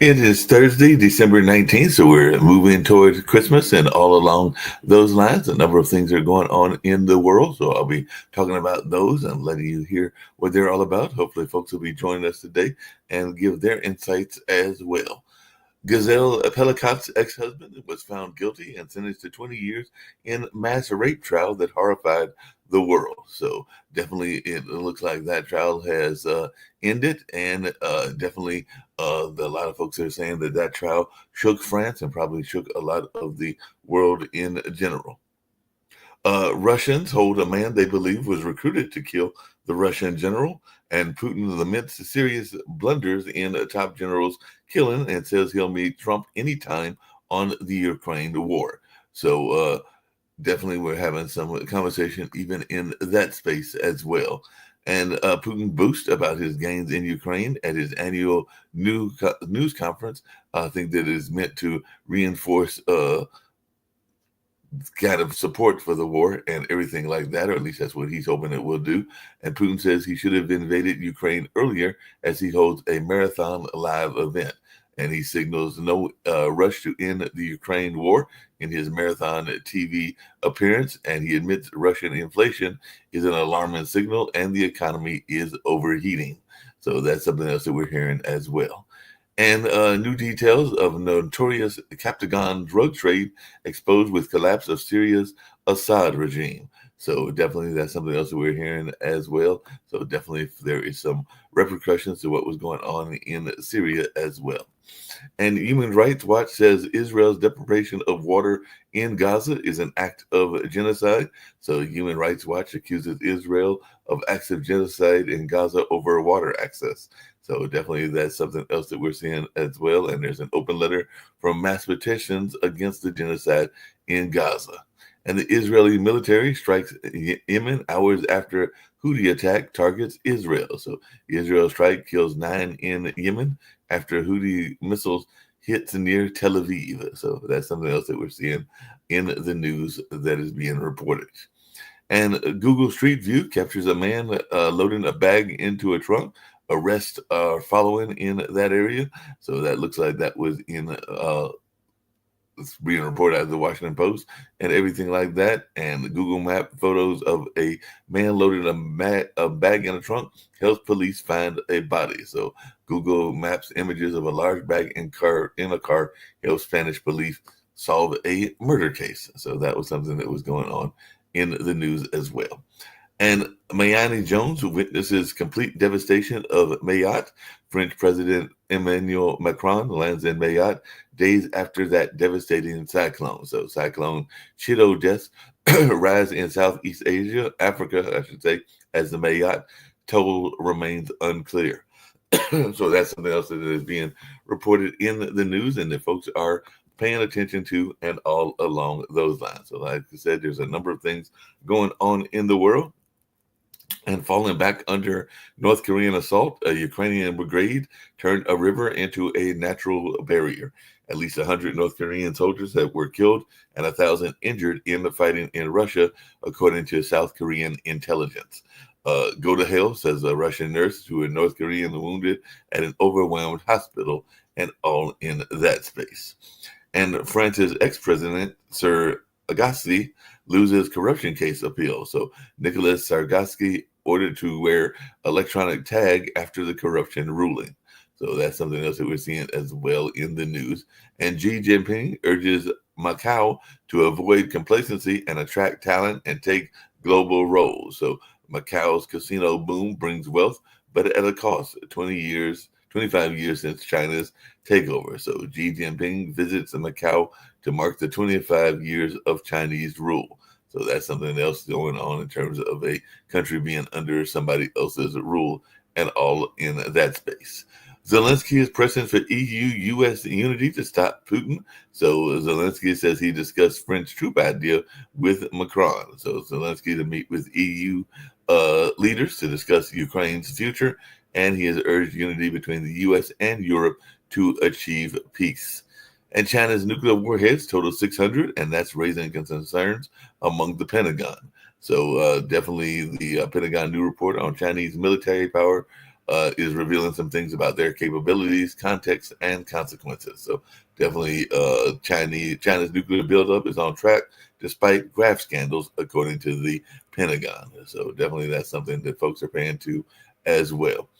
It is Thursday, December 19th, so we're moving towards Christmas, and all along those lines, a number of things are going on in the world. So I'll be talking about those and letting you hear what they're all about. Hopefully, folks will be joining us today and give their insights as well. Gazelle Pellicot's ex-husband was found guilty and sentenced to 20 years in mass rape trial that horrified the world. So definitely, it looks like that trial has ended, and definitely, a lot of folks are saying that that trial shook France and probably shook a lot of the world in general. Russians hold a man they believe was recruited to kill the Russian general, and Putin laments serious blunders in a top general's killing and says he'll meet Trump anytime on the Ukraine war. So definitely we're having some conversation even in that space as well. And Putin boasts about his gains in Ukraine at his annual news conference. I think that is meant to reinforce kind of support for the war and everything like that, or at least that's what he's hoping it will do. And Putin says he should have invaded Ukraine earlier as he holds a marathon live event. And he signals no rush to end the Ukraine war in his marathon TV appearance. And he admits Russian inflation is an alarming signal and the economy is overheating. So that's something else that we're hearing as well. And new details of notorious Captagon drug trade exposed with collapse of Syria's Assad regime. So definitely that's something else that we're hearing as well. So definitely there is some repercussions to what was going on in Syria as well. And Human Rights Watch says Israel's deprivation of water in Gaza is an act of genocide. So Human Rights Watch accuses Israel of acts of genocide in Gaza over water access. So definitely that's something else that we're seeing as well. And there's an open letter from mass petitions against the genocide in Gaza. And the Israeli military strikes Yemen hours after Houthi attack targets Israel. So the Israel strike kills 9 in Yemen after Houthi missiles hits near Tel Aviv. So that's something else that we're seeing in the news that is being reported. And Google Street View captures a man loading a bag into a trunk. Arrests are following in that area. So that looks like that was in it's being reported at the Washington Post and everything like that. And the Google Map photos of a man loading a bag in a trunk helps police find a body. So Google Maps images of a large bag in a car helps Spanish police solve a murder case. So that was something that was going on in the news as well. And Mayani Jones witnesses complete devastation of Mayotte. French President Emmanuel Macron lands in Mayotte days after that devastating cyclone. So Cyclone Chido deaths rise in Southeast Asia, Africa, I should say, as the Mayotte total remains unclear. So that's something else that is being reported in the news and that folks are paying attention to and all along those lines. So like I said, there's a number of things going on in the world. And falling back under North Korean assault, a Ukrainian brigade turned a river into a natural barrier. At least 100 North Korean soldiers that were killed and 1,000 injured in the fighting in Russia, according to South Korean intelligence. Go to hell, says a Russian nurse who was North Korean wounded at an overwhelmed hospital, and all in that space. And France's ex-president, Sir Agassi, loses corruption case appeal. So Nicolas Sarkozy ordered to wear electronic tag after the corruption ruling. So that's something else that we're seeing as well in the news. And Xi Jinping urges Macau to avoid complacency and attract talent and take global roles. So Macau's casino boom brings wealth, but at a cost. 25 years since China's takeover. So Xi Jinping visits Macau to mark the 25 years of Chinese rule. So that's something else going on in terms of a country being under somebody else's rule and all in that space. Zelensky is pressing for EU-U.S. unity to stop Putin. So Zelensky says he discussed French troop idea with Macron. So Zelensky to meet with EU leaders to discuss Ukraine's future, and he has urged unity between the U.S. and Europe to achieve peace. And China's nuclear warheads total 600, and that's raising concerns among the Pentagon. So definitely the Pentagon new report on Chinese military power is revealing some things about their capabilities, context, and consequences. So definitely, China's nuclear buildup is on track despite graft scandals, according to the Pentagon. So definitely, that's something that folks are paying to as well.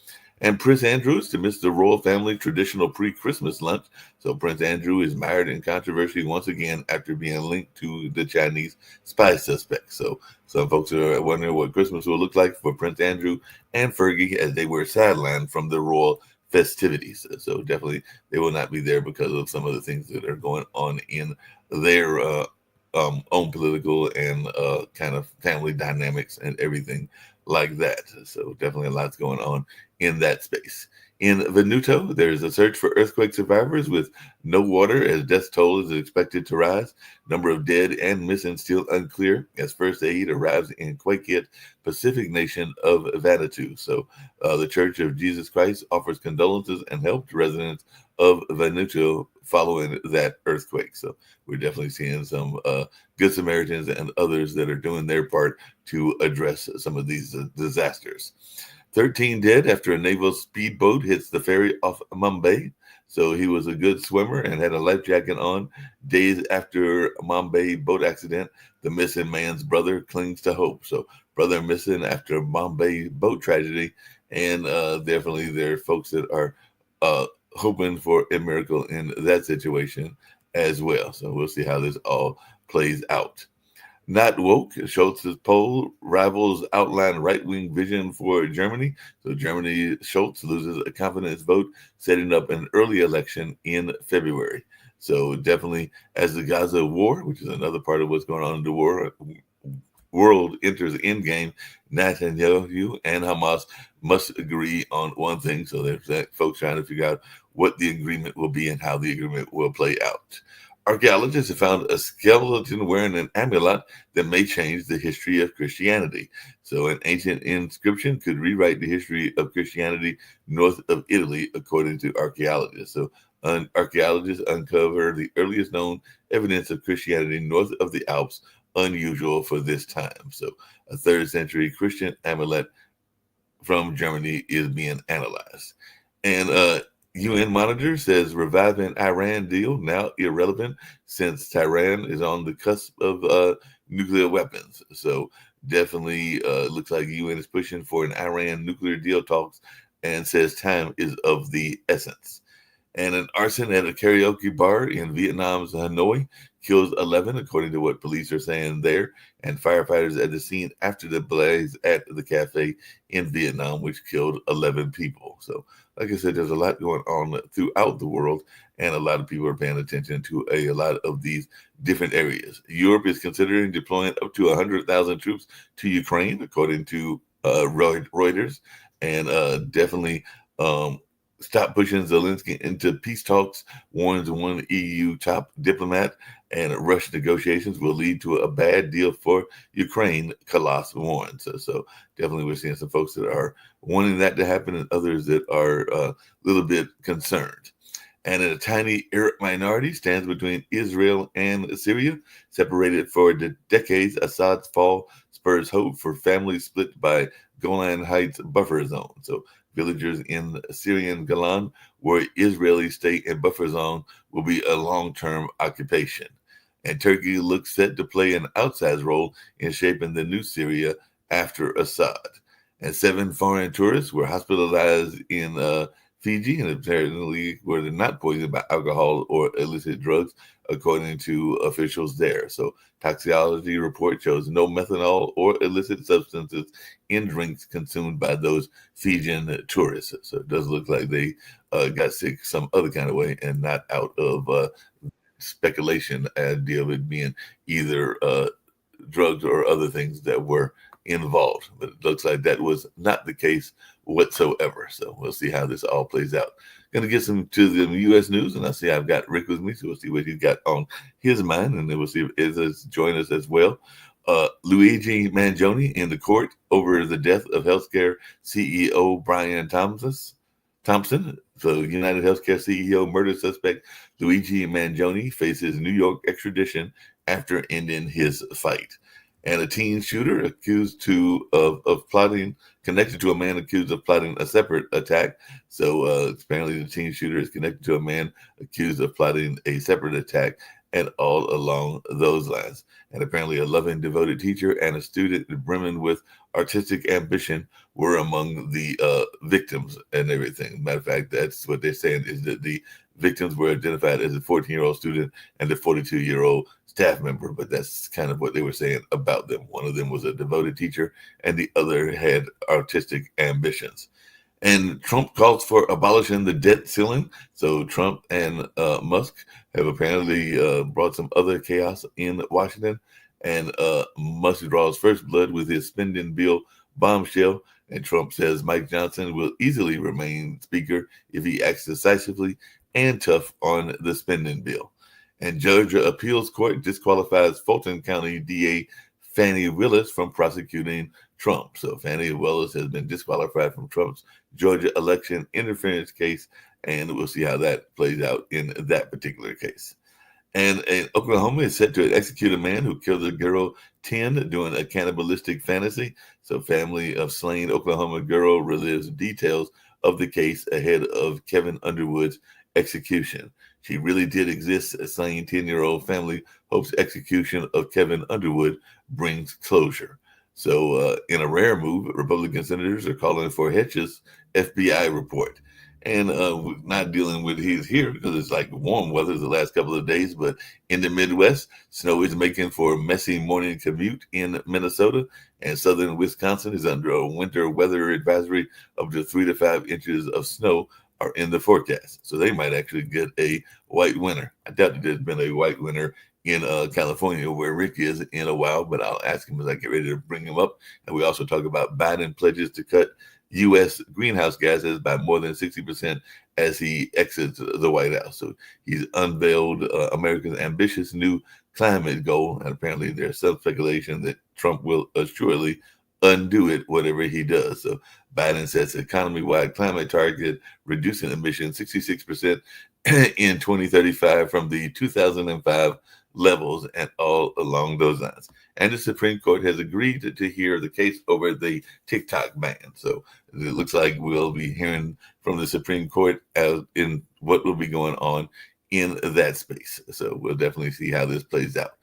And Prince Andrew is to miss the royal family traditional pre-Christmas lunch. So Prince Andrew is mired in controversy once again after being linked to the Chinese spy suspect. So some folks are wondering what Christmas will look like for Prince Andrew and Fergie as they were sidelined from the royal festivities. So definitely they will not be there because of some of the things that are going on in their own political and kind of family dynamics and everything like that. So definitely a lot's going on in that space. In Venuto, there's a search for earthquake survivors with no water as death toll is expected to rise. Number of dead and missing still unclear as first aid arrives in quake-hit Pacific nation of Vanuatu. So the Church of Jesus Christ offers condolences and help to residents of Vanuatu following that earthquake. So we're definitely seeing some Good Samaritans and others that are doing their part to address some of these disasters. 13 dead after a naval speedboat hits the ferry off Mumbai. So he was a good swimmer and had a life jacket on. Days after Mumbai boat accident, the missing man's brother clings to hope. So brother missing after Mumbai boat tragedy. And definitely there are folks that are hoping for a miracle in that situation as well. So we'll see how this all plays out. Not woke, Scholz's poll rivals outline right-wing vision for Germany. So Germany, Scholz loses a confidence vote, setting up an early election in February. So definitely, as the Gaza war, which is another part of what's going on in the world enters endgame, Netanyahu and Hamas must agree on one thing. So there's that folks trying to figure out what the agreement will be and how the agreement will play out. Archaeologists have found a skeleton wearing an amulet that may change the history of Christianity. So an ancient inscription could rewrite the history of Christianity north of Italy, according to archaeologists. So archaeologists uncover the earliest known evidence of Christianity north of the Alps, unusual for this time. So a 3rd century Christian amulet from Germany is being analyzed. And UN monitor says reviving Iran deal now irrelevant since Tehran is on the cusp of nuclear weapons. So definitely looks like UN is pushing for an Iran nuclear deal talks and says time is of the essence. And an arson at a karaoke bar in Vietnam's Hanoi kills 11, according to what police are saying there, and firefighters at the scene after the blaze at the cafe in Vietnam, which killed 11 people. So, like I said, there's a lot going on throughout the world, and a lot of people are paying attention to a lot of these different areas. Europe is considering deploying up to 100,000 troops to Ukraine, according to Reuters, and definitely stop pushing Zelensky into peace talks, warns one EU top diplomat, and Russian negotiations will lead to a bad deal for Ukraine, Kalas warns. So definitely we're seeing some folks that are wanting that to happen and others that are a little bit concerned. And a tiny Arab minority stands between Israel and Syria, separated for decades. Assad's fall spurs hope for families split by Golan Heights buffer zone. So villagers in Syrian Golan, where Israeli state and buffer zone will be a long-term occupation. And Turkey looks set to play an outsized role in shaping the new Syria after Assad. And 7 foreign tourists were hospitalized in Fiji, and apparently were not poisoned by alcohol or illicit drugs, according to officials there. So toxicology report shows no methanol or illicit substances in drinks consumed by those Fijian tourists. So it does look like they got sick some other kind of way and not out of speculation idea of it being either drugs or other things that were involved. But it looks like that was not the case whatsoever. So we'll see how this all plays out. Going to get some to the U.S. news, and I see I've got Rick with me, so we'll see what he's got on his mind, and then we'll see if Izza's join us as well. Luigi Mangione in the court over the death of healthcare CEO Brian Thompson. So United Healthcare CEO murder suspect Luigi Mangione faces New York extradition after ending his fight. And a teen shooter of plotting, connected to a man accused of plotting a separate attack. So apparently the teen shooter is connected to a man accused of plotting a separate attack, and all along those lines. And apparently a loving, devoted teacher and a student brimming with artistic ambition were among the victims and everything. Matter of fact, that's what they're saying, is that the victims were identified as a 14-year-old student and a 42-year-old staff member, but that's kind of what they were saying about them. One of them was a devoted teacher, and the other had artistic ambitions. And Trump calls for abolishing the debt ceiling. So Trump and Musk have apparently brought some other chaos in Washington. And Musk draws first blood with his spending bill bombshell. And Trump says Mike Johnson will easily remain speaker if he acts decisively and tough on the spending bill. And Georgia appeals court disqualifies Fulton County DA Fani Willis from prosecuting Trump. So Fani Willis has been disqualified from Trump's Georgia election interference case, and we'll see how that plays out in that particular case. And Oklahoma is set to execute a man who killed a girl 10 doing a cannibalistic fantasy. So family of slain Oklahoma girl relives details of the case ahead of Kevin Underwood's execution. She really did exist. A slain 10-year-old family hopes execution of Kevin Underwood brings closure. So in a rare move, Republican senators are calling for Hetch's FBI report. And we're not dealing with he's here because it's like warm weather the last couple of days. But in the Midwest, snow is making for a messy morning commute in Minnesota. And southern Wisconsin is under a winter weather advisory. Up to 3 to 5 inches of snow are in the forecast. So they might actually get a white winter. I doubt that there's been a white winter in California, where Rick is, in a while, but I'll ask him as I get ready to bring him up. And we also talk about Biden pledges to cut U.S. greenhouse gases by more than 60% as he exits the White House. So he's unveiled America's ambitious new climate goal, and apparently there's some speculation that Trump will assuredly undo it, whatever he does. So Biden sets economy-wide climate target, reducing emissions 66% in 2035 from the 2005 levels, and all along those lines. And the Supreme Court has agreed to hear the case over the TikTok ban. So it looks like we'll be hearing from the Supreme Court as in what will be going on in that space. So we'll definitely see how this plays out.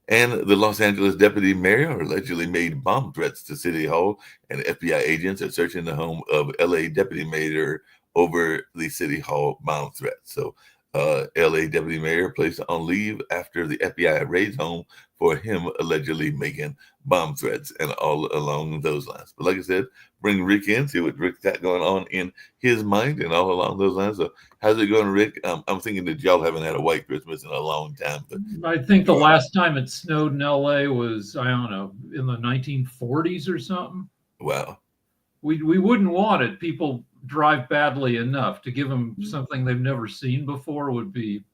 And the Los Angeles deputy mayor allegedly made bomb threats to City Hall, and FBI agents are searching the home of LA deputy mayor over the City Hall bomb threat. So LA deputy mayor placed on leave after the FBI raids home for him allegedly making bomb threats, and all along those lines. But like I said, bring Rick in, see what Rick's got going on in his mind, and all along those lines. So how's it going, Rick? I'm thinking that y'all haven't had a white Christmas in a long time. But I think the last time it snowed in LA was, I don't know, in the 1940s or something. Wow. We wouldn't want it. People drive badly enough. To give them something they've never seen before would be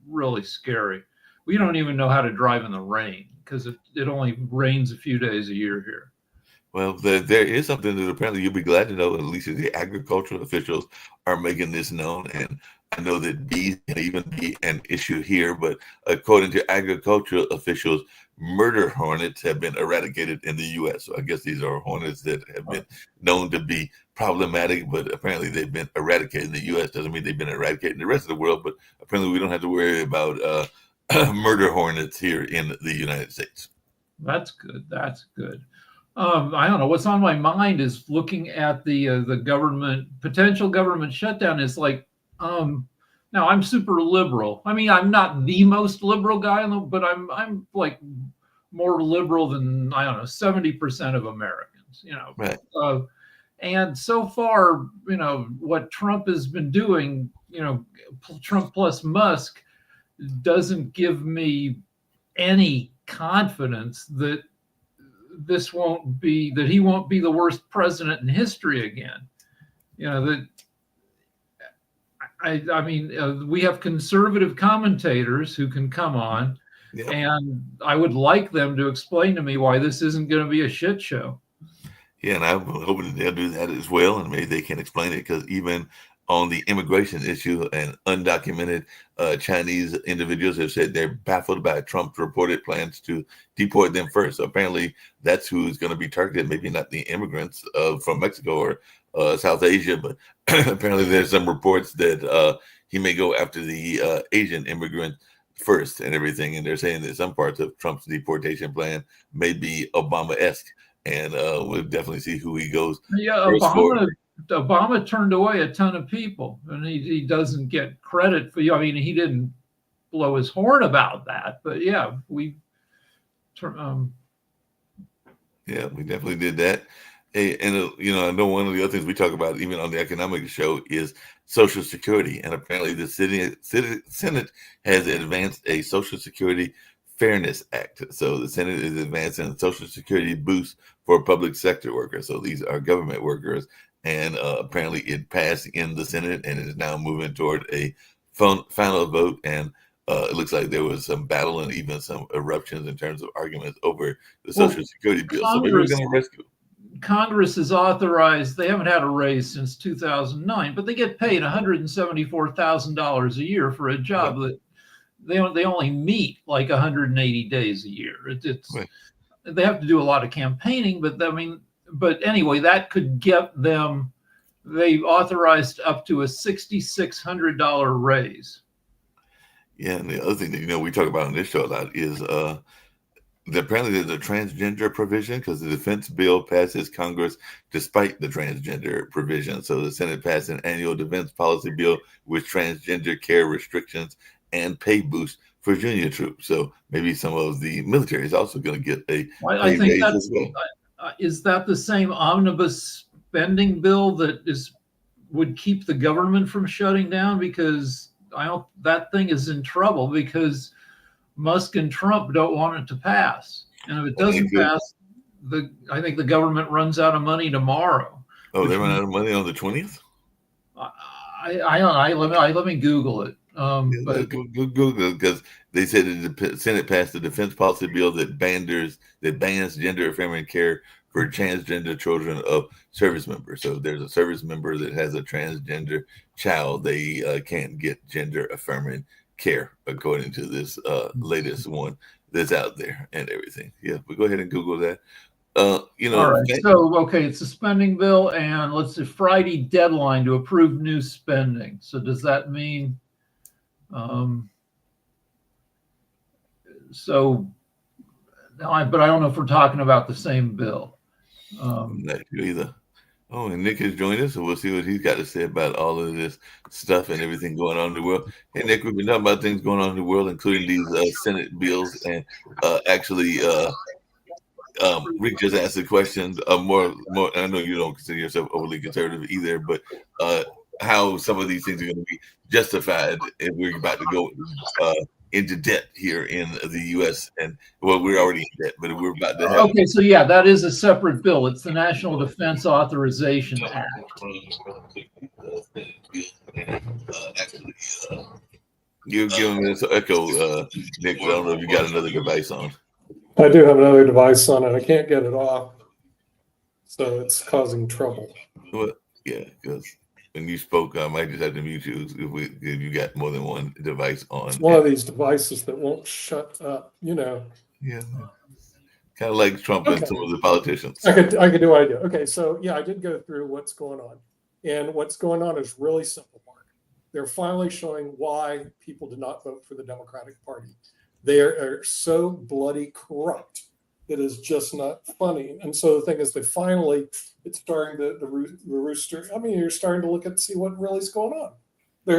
really scary. We don't even know how to drive in the rain because it only rains a few days a year here. Well, there is something that apparently you'll be glad to know. At least the agricultural officials are making this known. And I know that bees can even be an issue here, but according to agricultural officials, murder hornets have been eradicated in the U.S. So I guess these are hornets that have been known to be problematic, but apparently they've been eradicated in the U.S. Doesn't mean they've been eradicated in the rest of the world, but apparently we don't have to worry about murder hornets here in the United States. That's good. That's good. I don't know. What's on my mind is looking at the potential government shutdown. Is like, now I'm super liberal. I mean, I'm not the most liberal guy, but I'm like more liberal than, I don't know, 70% of Americans. Right. And so far, what Trump has been doing, Trump plus Musk, doesn't give me any confidence that he won't be the worst president in history again. I mean, we have conservative commentators who can come on, and I would like them to explain to me why this isn't going to be a shit show. Yeah, and I'm hoping that they'll do that as well, and maybe they can explain it, because even on the immigration issue, and undocumented Chinese individuals have said they're baffled by Trump's reported plans to deport them first. So apparently, that's who's going to be targeted. Maybe not the immigrants from Mexico or South Asia, but apparently there's some reports that he may go after the Asian immigrant first and everything. And they're saying that some parts of Trump's deportation plan may be Obama-esque, and we'll definitely see who he goes. Yeah, Obama turned away a ton of people, and he doesn't get credit for you. I mean, he didn't blow his horn about that, but yeah, we definitely did that. And I know one of the other things we talk about, even on the economic show, is Social Security. And apparently, the Senate has advanced a Social Security Fairness Act. So the Senate is advancing a Social Security boost for public sector workers. So these are government workers. And apparently it passed in the Senate and is now moving toward a final vote. And it looks like there was some battle and even some eruptions in terms of arguments over the Social Security bill. So maybe we're going to rescue. Congress has authorized, they haven't had a raise since 2009, but they get paid $174,000 a year for a job that they only meet like 180 days a year. They have to do a lot of campaigning, but anyway, that could get them, they authorized up to a $6,600 raise. Yeah, and the other thing that, we talk about on this show a lot is apparently there's a transgender provision because the defense bill passes Congress despite the transgender provision. So the Senate passed an annual defense policy bill with transgender care restrictions and pay boost for junior troops. So maybe some of the military is also going to get a I think that's, is that the same omnibus spending bill that would keep the government from shutting down? Because that thing is in trouble because Musk and Trump don't want it to pass. And if it doesn't pass, I think the government runs out of money tomorrow. Oh, they run out of money on the 20th? Let me Google it. Google, because they said that the Senate passed the defense policy bill that bans gender affirming care for transgender children of service members. So if there's a service member that has a transgender child, they can't get gender affirming care according to this latest one that's out there and everything. Yeah, but go ahead and Google that. All right. So, it's a spending bill, and let's see, Friday deadline to approve new spending. So does that mean, but I don't know if we're talking about the same bill. Not you either. Oh, and Nick has joined us, so we'll see what he's got to say about all of this stuff and everything going on in the world. Hey, Nick, we've been talking about things going on in the world, including these Senate bills, and Rick just asked the question more. I know you don't consider yourself overly conservative either, but how some of these things are going to be justified if we're about to go into debt here in the U.S. And we're already in debt, but we're about to have. Okay, so yeah, that is a separate bill. It's the National Defense Authorization Act. You're giving me this echo, Nick. I don't know if you got another device on. I do have another device on it. I can't get it off, so it's causing trouble. Well, yeah, because when you spoke, I might just have to mute you if you got more than one device on. It's one of these devices that won't shut up, Yeah, kind of like Trump and some of the politicians. I could do what I do. Okay, so yeah, I did go through what's going on, and what's going on is really simple, Mark. They're finally showing why people did not vote for the Democratic Party. They are so bloody corrupt. It is just not funny. And so the thing is, it's starting the rooster. I mean, you're starting to see what really is going on.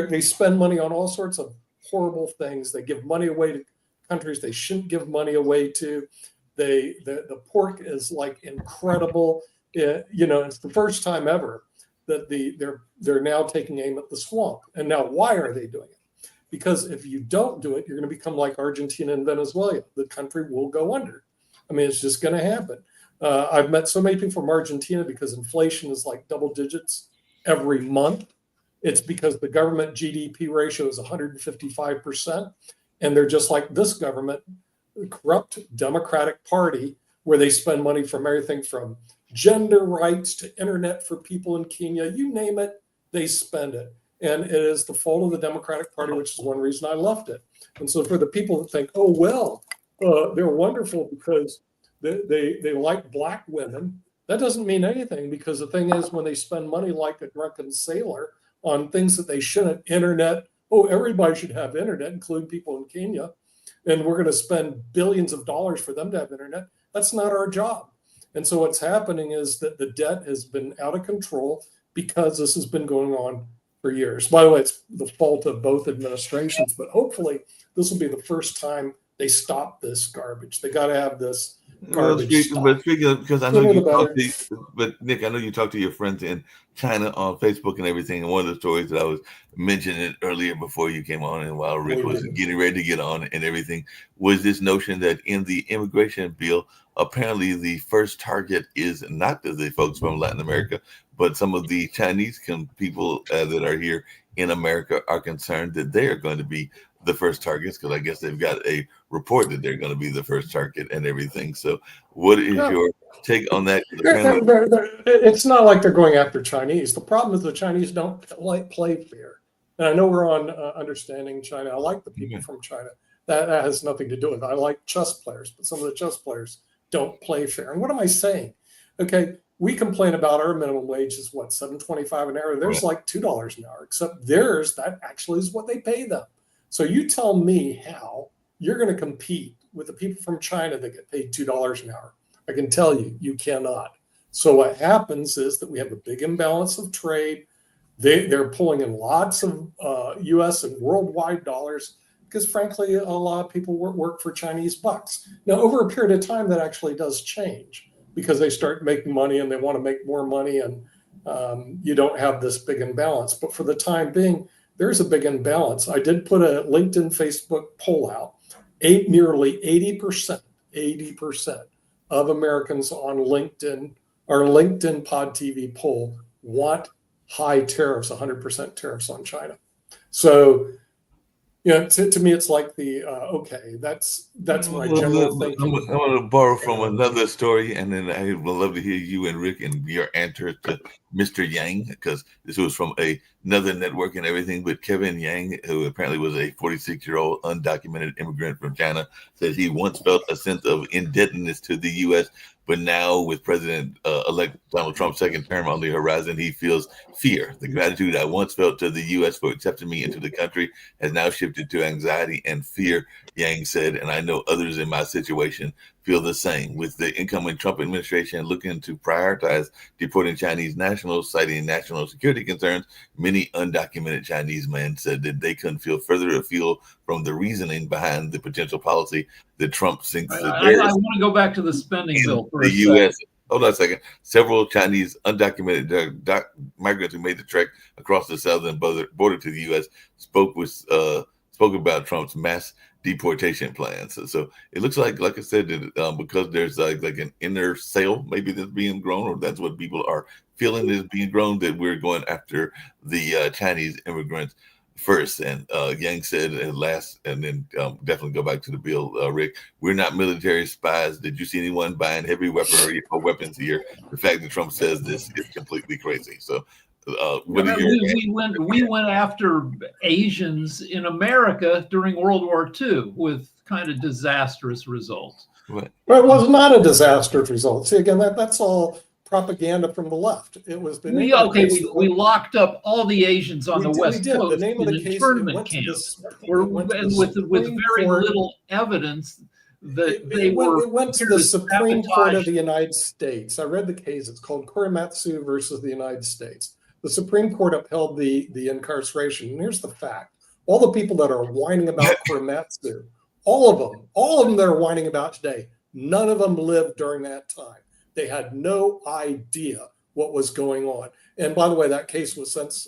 They spend money on all sorts of horrible things. They give money away to countries they shouldn't give money away to. The pork is like incredible. It's the first time ever that they're now taking aim at the swamp. And now, why are they doing it? Because if you don't do it, you're going to become like Argentina and Venezuela. The country will go under. I mean, it's just going to happen. I've met so many people from Argentina because inflation is like double digits every month. It's because the government GDP ratio is 155%. And they're just like this government, the corrupt Democratic Party, where they spend money from everything from gender rights to internet for people in Kenya, you name it. they spend it. And it is the fault of the Democratic Party, which is one reason I left it. And so for the people that think, oh, well, they're wonderful because they like black women, that doesn't mean anything, because the thing is, when they spend money like a drunken sailor on things that they shouldn't, internet, oh, everybody should have internet, including people in Kenya, and we're going to spend billions of dollars for them to have internet. That's not our job. And so what's happening is that the debt has been out of control because this has been going on for years. By the way, it's the fault of both administrations, but hopefully this will be the first time they stop this garbage. They got to have this garbage. But speaking of, because I know but Nick, I know you talked to your friends in China on Facebook and everything. And one of the stories that I was mentioning earlier before you came on, and while Rick was getting ready to get on and everything, was this notion that in the immigration bill, apparently the first target is not the folks from Latin America, but some of the Chinese people that are here in America are concerned that they are going to be the first targets, because I guess they've got a report that they're going to be the first target and everything. So what is your take on that? It's not like they're going after Chinese. The problem is the Chinese don't play fair. And I know we're on understanding China. I like the people from China. That has nothing to do with it. I like chess players, but some of the chess players don't play fair. And what am I saying? Okay, we complain about our minimum wage is what, $7.25 an hour. There's like $2 an hour, except theirs, that actually is what they pay them. So you tell me how you're going to compete with the people from China that get paid $2 an hour. I can tell you, you cannot. So what happens is that we have a big imbalance of trade. They're pulling in lots of U.S. and worldwide dollars because, frankly, a lot of people work for Chinese bucks. Now, over a period of time, that actually does change because they start making money and they want to make more money, and you don't have this big imbalance. But for the time being, there's a big imbalance. I did put a LinkedIn, Facebook poll out. Nearly 80% of Americans on LinkedIn, our LinkedIn Pod TV poll, want high tariffs, 100% tariffs on China. So, to me, it's like okay, that's my general thinking. I'm going to borrow from another story, and then I would love to hear you and Rick and your answer to Mr. Yang, because this was from another network and everything. But Kevin Yang, who apparently was a 46-year-old undocumented immigrant from China, says he once felt a sense of indebtedness to the U.S., but now with President-elect Donald Trump's second term on the horizon, he feels fear. The gratitude I once felt to the U.S. for accepting me into the country has now shifted to anxiety and fear, Yang said, and I know others in my situation feel the same. With the incoming Trump administration looking to prioritize deporting Chinese nationals, citing national security concerns, many undocumented Chinese men said that they couldn't feel further afield from the reasoning behind the potential policy that Trump thinks that I want to go back to the spending bill for the U.S. Hold on a second. Several Chinese undocumented migrants who made the trek across the southern border to the U.S. spoke about Trump's mass deportation plans. So it looks like I said, that because there's like an inner sale maybe that's being grown, or that's what people are feeling is being grown, that we're going after the Chinese immigrants first. And Yang said at last, and then definitely go back to the bill, Rick, we're not military spies. Did you see anyone buying heavy weaponry or weapons here? The fact that Trump says this is completely crazy. So we went after Asians in America during World War II with kind of disastrous results. Right. Well, it was not a disastrous result. See, again, that's all propaganda from the left. It was the we locked up all the Asians on the West Coast. The name of the case internment camps, with very little evidence that it went to the Supreme Court of the United States. I read the case. It's called Korematsu versus the United States. The Supreme Court upheld the incarceration. And here's the fact. All the people that are whining about Korematsu, all of them that are whining about today, none of them lived during that time. They had no idea what was going on. And by the way, that case was since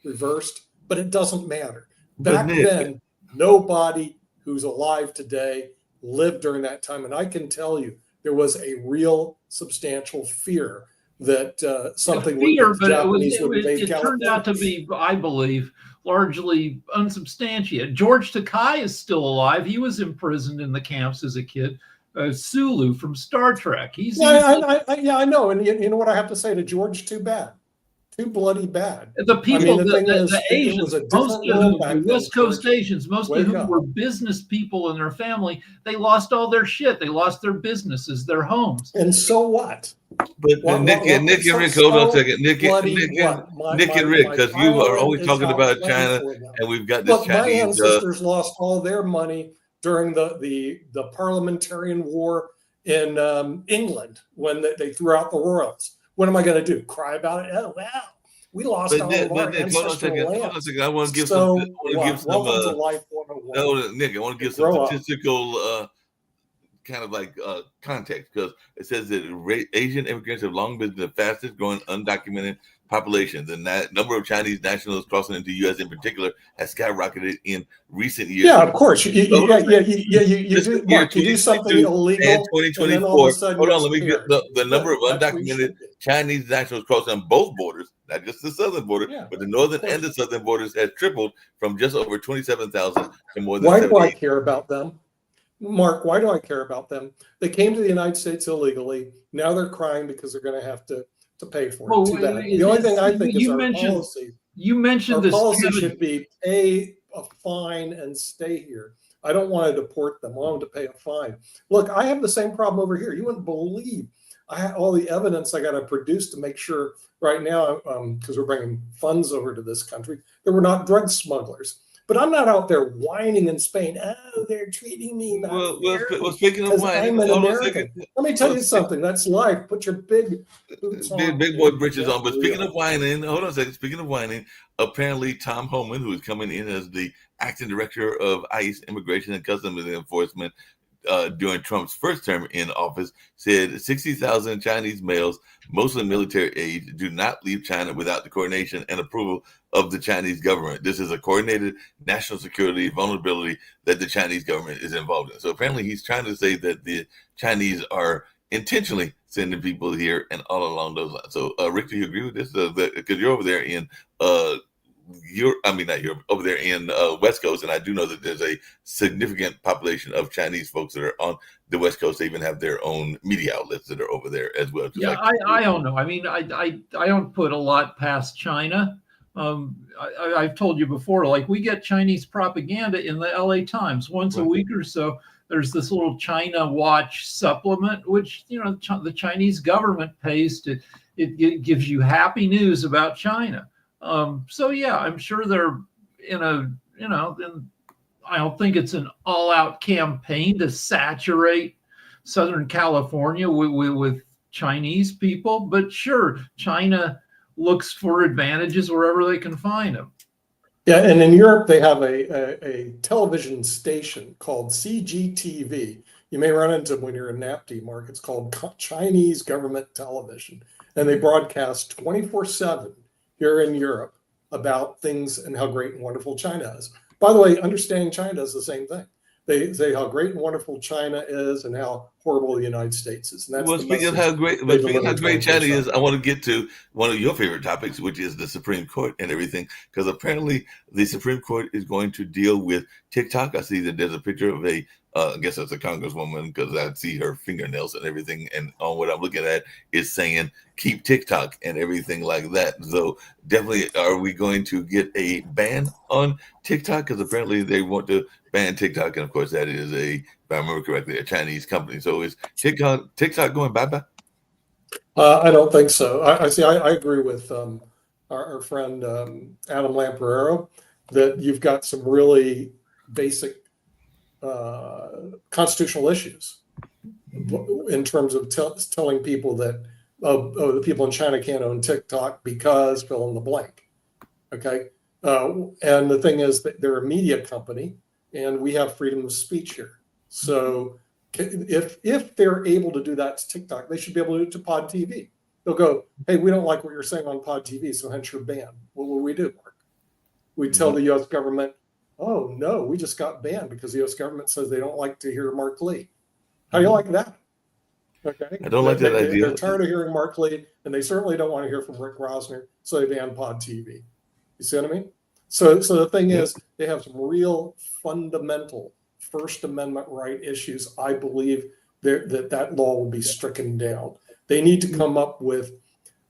reversed, but it doesn't matter. Back then, nobody who's alive today lived during that time. And I can tell you, there was a real substantial fear that something would it turned out to be, I believe, largely unsubstantiated. George Takei is still alive. He was imprisoned in the camps as a kid. Sulu from Star Trek. I know. And you know what I have to say to George? Too bad. too bloody bad. The people, the thing is, the it was Asians, a most different of world whom, back the then, West Coast George. Asians, most of Wake whom up. were business people in their family, they lost all their shit. They lost their businesses, their homes. And so what? But Nick and Rick, hold on a second. Nick and Rick, because you are always talking about China, and we've got this Look, my Chinese. ancestors lost all their money during the parliamentarian war in England when they threw out the royals. What am I going to do? Cry about it? Oh, wow. We lost all of our ancestral lands. I want to give so some. welcome to Life 101. No, Nick, I want to give some statistical kind of like context, because it says that Asian immigrants have long been the fastest growing undocumented population. The number of Chinese nationals crossing into the U.S. in particular has skyrocketed in recent years. Yeah, of course. You do something illegal, and 2024. And then all of a sudden, hold on, let me get the number of undocumented Chinese nationals crossing both borders, not just the southern border, but the northern and the southern borders, has tripled from just over 27,000 to more than. Why do I care about them? Mark, why do I care about them? They came to the United States illegally. Now they're crying because they're going to have to pay for it. Too bad. The only thing I think is our policy. You mentioned our policy should be pay a fine and stay here. I don't want to deport them. I want them to pay a fine. Look, I have the same problem over here. You wouldn't believe I have all the evidence I got to produce to make sure right now, because we're bringing funds over to this country, that we're not drug smugglers. But I'm not out there whining in Spain. Oh, they're treating me. Well, speaking of whining, I'm an American. Let me tell you something. That's life. Put your big boots on. Big boy britches on. But speaking of whining, hold on a second. Speaking of whining, apparently Tom Homan, who is coming in as the acting director of ICE, Immigration and Customs Enforcement, during Trump's first term in office, said 60,000 Chinese males, mostly military age, do not leave China without the coordination and approval of the Chinese government. This is a coordinated national security vulnerability that the Chinese government is involved in. So apparently he's trying to say that the Chinese are intentionally sending people here and all along those lines. So Rick, do you agree with this? Because you're over there in over there in West Coast, and I do know that there's a significant population of Chinese folks that are on the West Coast. They even have their own media outlets that are over there as well. Yeah, I don't know. I mean, I don't put a lot past China. I've told you before, like, we get Chinese propaganda in the LA Times once a week or so. There's this little China Watch supplement, which, the Chinese government pays to, it gives you happy news about China. So yeah, I'm sure they're I don't think it's an all-out campaign to saturate Southern California with Chinese people, but sure, China looks for advantages wherever they can find them. Yeah, and in Europe they have a television station called CGTV. You may run into when you're in NAPTI, Mark. It's called Chinese Government Television, and they broadcast 24/7 here in Europe about things and how great and wonderful China is. By the way, Understanding China is the same thing. They say how great and wonderful China is and how horrible the United States is. And that's speaking of how great China is, I want to get to one of your favorite topics, which is the Supreme Court and everything, because apparently the Supreme Court is going to deal with TikTok. I see that there's a picture of I guess that's a congresswoman, because I see her fingernails and everything. And on what I'm looking at is saying, keep TikTok and everything like that. So definitely, are we going to get a ban on TikTok? Because apparently they want to ban TikTok. And of course, that is if I remember correctly, a Chinese company. So is TikTok going bye-bye? I don't think so. I agree with our friend Adam Lamparero that you've got some really basic constitutional issues in terms of telling people that the people in China can't own TikTok because fill in the blank. Okay, and the thing is that they're a media company, and we have freedom of speech here. So if they're able to do that to TikTok, they should be able to do it to Pod TV. They'll go, hey, we don't like what you're saying on Pod TV, so hence your ban. What will we do, Mark? We tell the U.S. government, oh, no, we just got banned because the U.S. government says they don't like to hear Mark Lee. How do you like that? Okay, I don't like that idea. They're tired of hearing Mark Lee, and they certainly don't want to hear from Rick Rosner, so they ban Pod TV. You see what I mean? So the thing is, they have some real fundamental First Amendment right issues. I believe that law will be stricken down. They need to come up with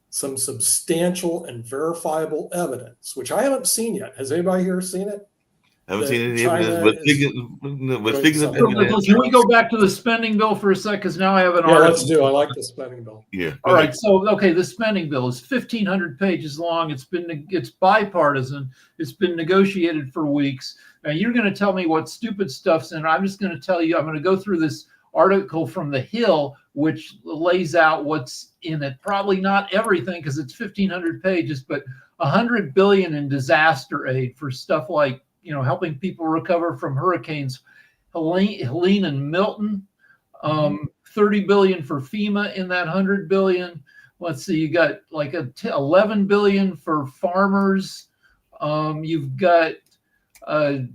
some substantial and verifiable evidence, which I haven't seen yet. Has anybody here seen it? I haven't that seen any China evidence, but is speaking of doing evidence, Can we go back to the spending bill for a sec? Because now I have an Yeah, article. let's do. I like the spending bill. yeah. All right, so okay, the spending bill is 1,500 pages long. It's bipartisan. It's been negotiated for weeks. Now you're going to tell me what stupid stuff's in it. I'm just going to tell you. I'm going to go through this article from The Hill, which lays out what's in it. Probably not everything because it's 1,500 pages, but $100 billion in disaster aid for stuff like helping people recover from hurricanes Helene and Milton. 30 billion for FEMA in that 100 billion. Let's see, you got like 11 billion for farmers. You've got a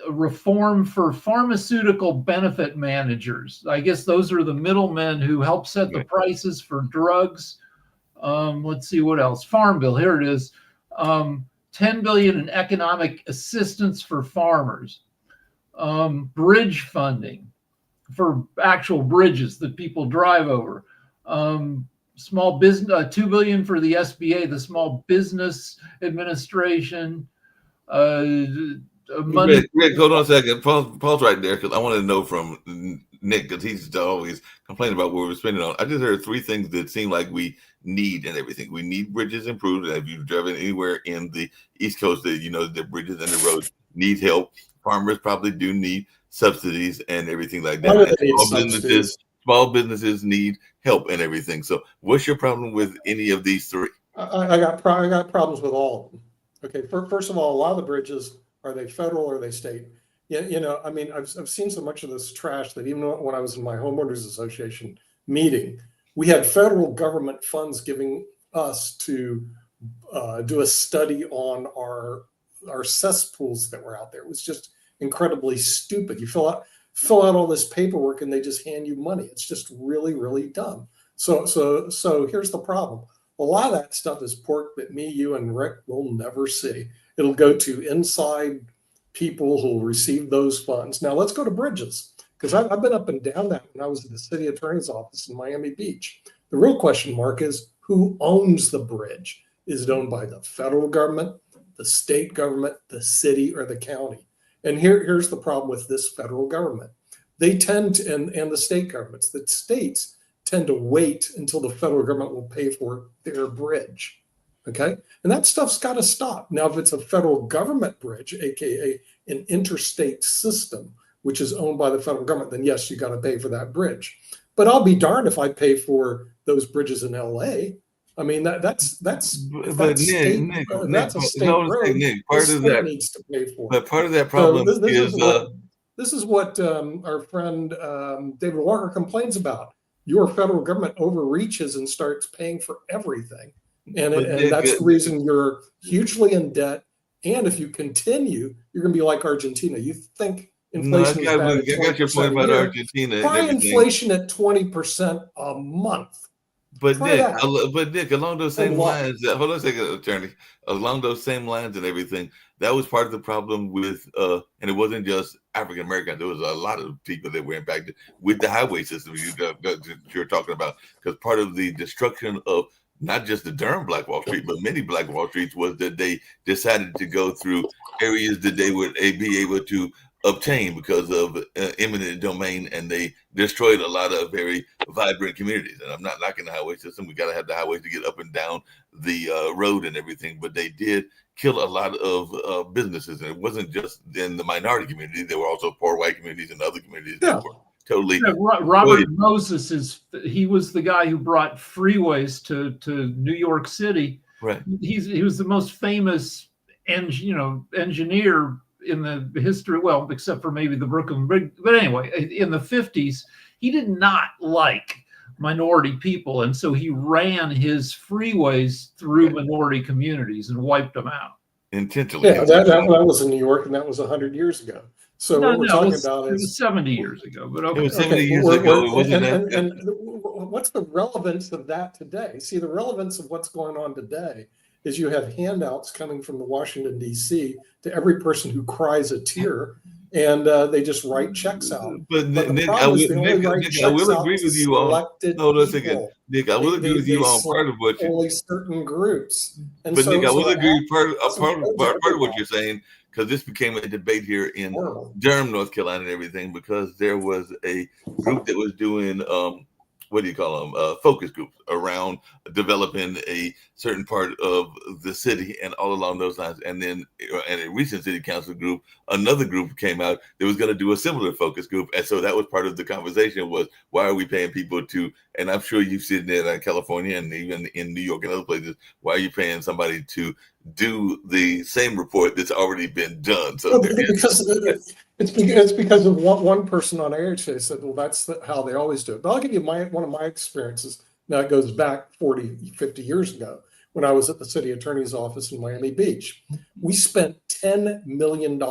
reform for pharmaceutical benefit managers. I guess those are the middlemen who help set the prices for drugs. Let's see what else. Farm bill, here it is. 10 billion in economic assistance for farmers. Bridge funding for actual bridges that people drive over. Small business, 2 billion for the SBA, the Small Business Administration. Money. Rick, hold on a second. Pause right there, because I want to know from Nick, because he's always complaining about what we're spending on. I just heard three things that seem like we need and everything. We need bridges improved. If you've driven anywhere in the East Coast, that the bridges and the roads need help. Farmers probably do need subsidies and everything like that. Small businesses need help and everything. So what's your problem with any of these three? I got problems with all of them. Okay, first of all, a lot of the bridges, are they federal or are they state? I mean, I've seen so much of this trash that even when I was in my homeowners association meeting, we had federal government funds giving us to do a study on our cesspools that were out there. It was just incredibly stupid. You fill out all this paperwork and they just hand you money. It's just really, really dumb. So here's the problem. A lot of that stuff is pork that me, you, and Rick will never see. It'll go to inside people who will receive those funds. Now let's go to bridges, because I've been up and down that when I was at the city attorney's office in Miami Beach. The real question mark is, who owns the bridge? Is it owned by the federal government, the state government, the city, or the county? And here's the problem with this federal government. They tend to, and the state governments, the states tend to wait until the federal government will pay for their bridge. Okay. And that stuff's got to stop. Now, if it's a federal government bridge, AKA an interstate system, which is owned by the federal government, then yes, you got to pay for that bridge. But I'll be darned if I pay for those bridges in LA. I mean, that's a state road. Nick, part of that needs to pay for. But part of that problem this is what our friend David Walker complains about. Your federal government overreaches and starts paying for everything, and that's the reason you're hugely in debt. And if you continue, you're going to be like Argentina. You think inflation is bad at 20%. I got your point about Argentina. Try inflation at 20% a month. But Nick, along those same lines, hold on a second, attorney. Along those same lines and everything, that was part of the problem with, and it wasn't just African Americans. There was a lot of people that were impacted with the highway system you're talking about, because part of the destruction of not just the Durham Black Wall Street, but many Black Wall Streets was that they decided to go through areas that they would be able to obtain because of eminent domain, and they destroyed a lot of very vibrant communities. And I'm not knocking the highway system. We got to have the highways to get up and down the road and everything, but they did kill a lot of businesses. And it wasn't just in the minority community. There were also poor white communities and other communities that were totally. Robert Moses he was the guy who brought freeways to New York City. Right. He was the most famous engineer in the history, well, except for maybe the Brooklyn Bridge. But anyway, in the 50s, he did not like minority people. And so he ran his freeways through minority communities and wiped them out. Intentionally. Yeah, that was in New York, and that was 100 years ago. So what we're talking about is 70 years ago. But okay. It was 70 years ago. And what's the relevance of that today? See, the relevance of what's going on today is you have handouts coming from the Washington, D.C. to every person who cries a tear and they just write checks out. But But the Nick, problem is they only write Nick, I checks will out agree to with you on. selected Hold on a second, people. Nick. I will agree with you on part of what you. Only certain groups. And But so, Nick, I will what agree happens, part of what you're saying, because this became a debate here in horrible. Durham, North Carolina, and everything, because there was a group that was doing what do you call them? Focus groups around developing a certain part of the city and all along those lines. And then, and a recent city council group, another group came out that was going to do a similar focus group. And so that was part of the conversation was, why are we paying people to, and I'm sure you've seen that in California and even in New York and other places, why are you paying somebody to do the same report that's already been done? So it's because of what one person on AHA said, well, that's how they always do it. But I'll give you one of my experiences. Now it goes back 40, 50 years ago when I was at the city attorney's office in Miami Beach. We spent $10 million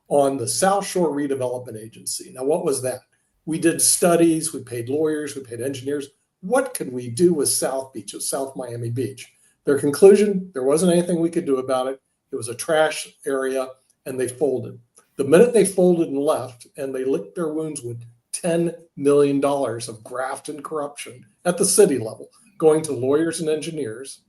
on the South Shore Redevelopment Agency. Now, what was that? We did studies, we paid lawyers, we paid engineers. What could we do with South Beach, with South Miami Beach? Their conclusion, there wasn't anything we could do about it. It was a trash area, and they folded. The minute they folded and left, and they licked their wounds with $10 million of graft and corruption at the city level, going to lawyers and engineers,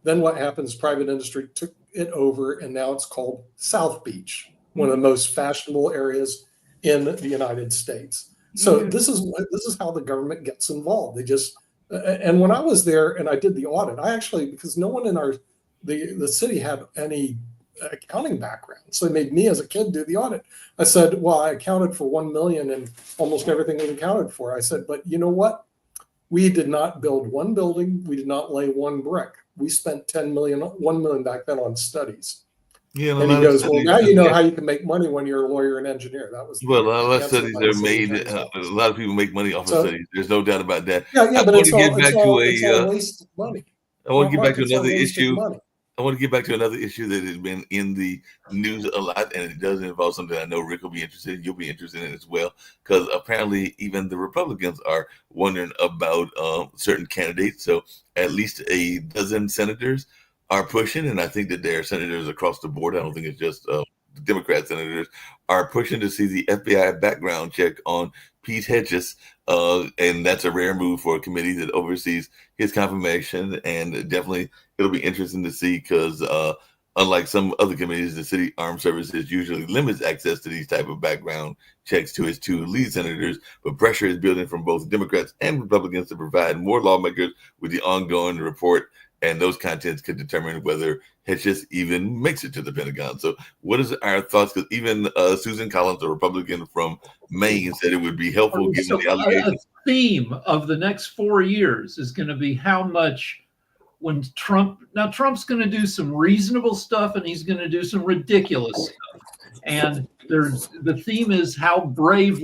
then what happens, private industry took it over, and now it's called South Beach, one of the most fashionable areas in the United States. So this is how the government gets involved. They just, and when I was there and I did the audit, I actually, because no one in the city had any accounting background, so they made me as a kid do the audit. I said, well, I accounted for 1 million and almost everything was accounted for. I said, but you know what? We did not build one building. We did not lay one brick. We spent 1 million back then on studies. Yeah, and he goes, well, now you know how you can make money when you're a lawyer and engineer. That was well, a lot of studies are made. A lot of people make money off of studies. There's no doubt about that. Yeah, but it's all wasted money. I want to get back to another issue. I want to get back to another issue that has been in the news a lot, and it does involve something I know Rick will be interested in. You'll be interested in as well, because apparently even the Republicans are wondering about certain candidates. So at least a dozen senators are pushing, and I think that there are senators across the board. I don't think it's just Democrat senators are pushing to see the FBI background check on Pete Hedges, and that's a rare move for a committee that oversees his confirmation. And definitely, it'll be interesting to see because unlike some other committees, the City Armed Services usually limits access to these type of background checks to its two lead senators. But pressure is building from both Democrats and Republicans to provide more lawmakers with the ongoing report. And those contents could determine whether Hedges even makes it to the Pentagon. So what is our thoughts? Because even Susan Collins, a Republican from Maine, said it would be helpful given the allegations. A theme of the next 4 years is going to be how much when Trump's going to do some reasonable stuff and he's going to do some ridiculous stuff. And the theme is how brave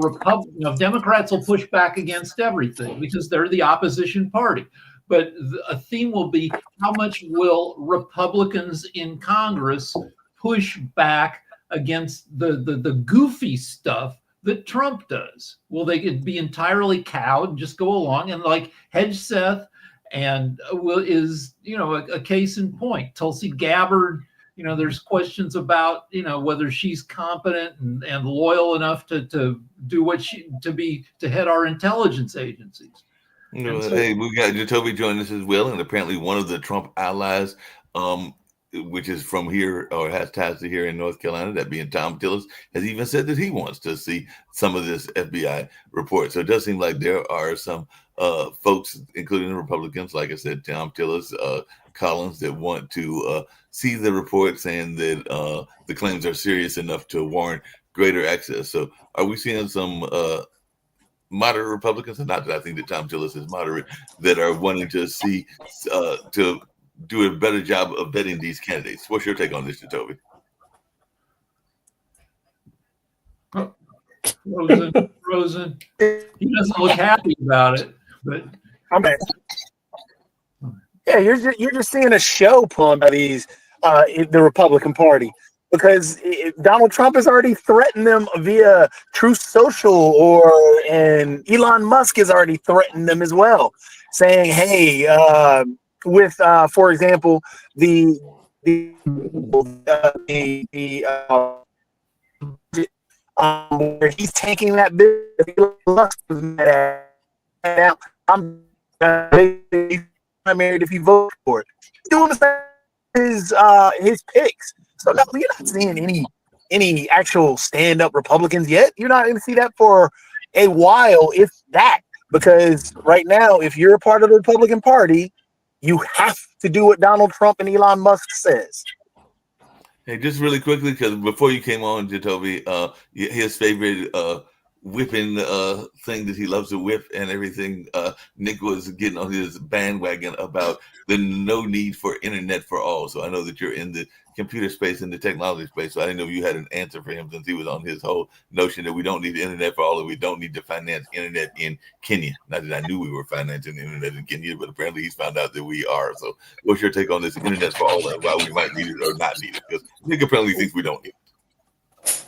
Democrats will push back against everything because they're the opposition party. But a theme will be how much will Republicans in Congress push back against the goofy stuff that Trump does? Will they be entirely cowed and just go along? And like Hedgeseth and is a case in point. Tulsi Gabbard, there's questions about whether she's competent and loyal enough to do what to head our intelligence agencies. Hey, we got Jacoby joining us as well, and apparently one of the Trump allies, which is from here or has ties to here in North Carolina, that being Thom Tillis, has even said that he wants to see some of this FBI report. So it does seem like there are some folks, including the Republicans, like I said, Thom Tillis, Collins, that want to see the report, saying that the claims are serious enough to warrant greater access. So are we seeing some moderate Republicans, and not that I think that Thom Tillis is moderate, that are wanting to see to do a better job of vetting these candidates? What's your take on this, Jacoby? Rosen. He doesn't look happy about it, but yeah, you're just seeing a show pulling by the Republican Party. Because Donald Trump has already threatened them via Truth Social, and Elon Musk has already threatened them as well, saying, "Hey, for example, the where he's taking that business. Now, I'm married if you vote for it. He's doing his picks. So no, you're not seeing any actual stand-up Republicans yet. You're not going to see that for a while, if that. Because right now, if you're a part of the Republican Party, you have to do what Donald Trump and Elon Musk says. Hey, just really quickly, because before you came on, Jacoby, his favorite whipping thing that he loves to whip and everything, Nick was getting on his bandwagon about the no need for internet for all. So I know that you're in the computer space and the technology space. So I didn't know if you had an answer for him, since he was on his whole notion that we don't need internet for all, and we don't need to finance internet in Kenya. Not that I knew we were financing the internet in Kenya, but apparently he's found out that we are. So what's your take on this internet for all, and why we might need it or not need it? Because Nick apparently thinks we don't need it.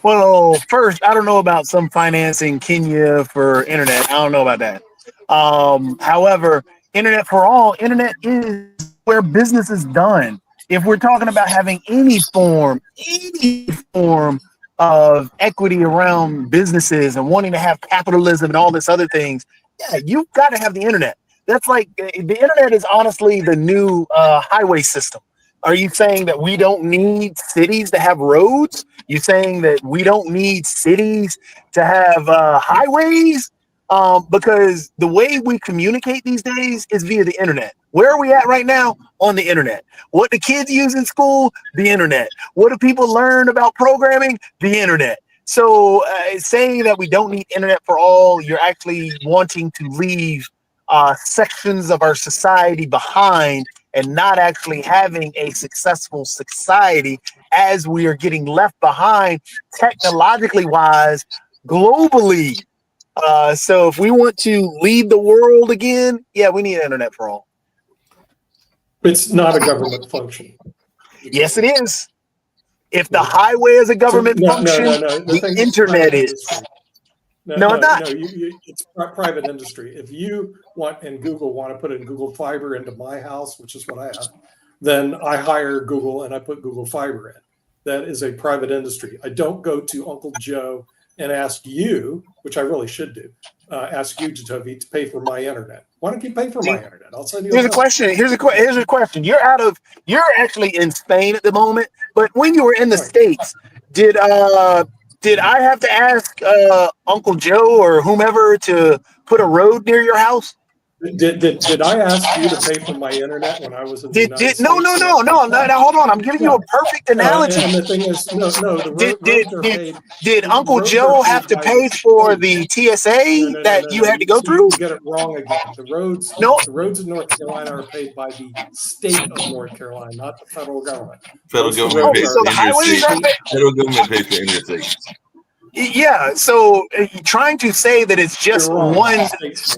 Well, first, I don't know about some financing Kenya for internet. I don't know about that. However, internet for all, internet is where business is done. If we're talking about having any form of equity around businesses and wanting to have capitalism and all this other things, yeah, you've got to have the internet. That's like the internet is honestly the new highway system. Are you saying that we don't need cities to have roads? You saying that we don't need cities to have highways? Because the way we communicate these days is via the internet. Where are we at right now? On the internet. What do kids use in school? The internet. What do people learn about programming? The internet. So saying that we don't need internet for all, you're actually wanting to leave sections of our society behind and not actually having a successful society as we are getting left behind technologically wise, globally. So if we want to lead the world again, yeah, we need internet for all. It's not a government function. Yes, it is. If the highway is a government function, the internet is. No, it's not. It's private industry. If you want and Google want to put in Google Fiber into my house, which is what I have, then I hire Google and I put Google Fiber in. That is a private industry. I don't go to Uncle Joe and ask you, which I really should do, ask you, Jacoby, to pay for my internet. Why don't you pay for my internet? I'll send you. Here's a question. Here's a question. You're actually in Spain at the moment, but when you were in the States, did I have to ask Uncle Joe or whomever to put a road near your house? Did I ask you to pay for my internet when I was in the United States? No. Now hold on. I'm giving you a perfect analogy. And the thing is, did Uncle Joe have to pay for the TSA that you had to go through? You get it wrong again. The roads in North Carolina are paid by the state of North Carolina, not the federal government. Federal government pays for interstate. Federal government pays for interstate. Yeah, so trying to say that it's just one,